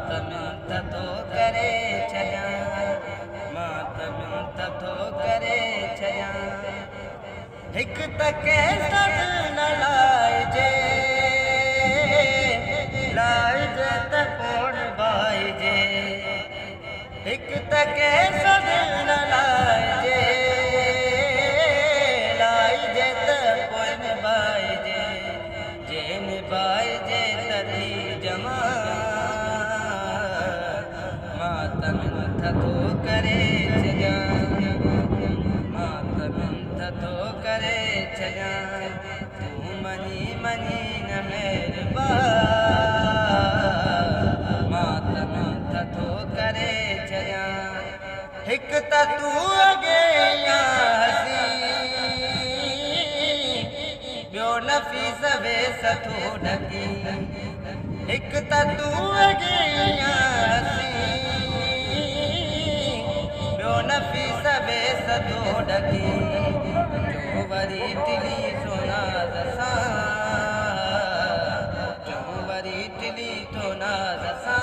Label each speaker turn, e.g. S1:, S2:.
S1: त मिंथ थो करे छॾियां, मां त मिंथ थो करे छॾियां। हिकु त केसर न लाइजे, लाइजे त कोन भाइजे। हिकु त केसर न लाइजे, लाइजे त कोन भाइजे। जे निभाइजे तॾहिं जमा, मां त मिंथ थो करे छॾियां, मां त मिंथ थो करे छॾियां। तूं मञी मञी न महिरबान, मां त मिंथ थो करे छॾियां। हिकु त तूं अॻे हसी, ॿियो नफ़ीस वेस थो ढकी। हिकु त तूं अॻे हसी, ॿियो नफ़ीस वेस थो ढकी। जो वरी टिली थो नाज़ सां, जो वरी टिली थो नाज़ सां।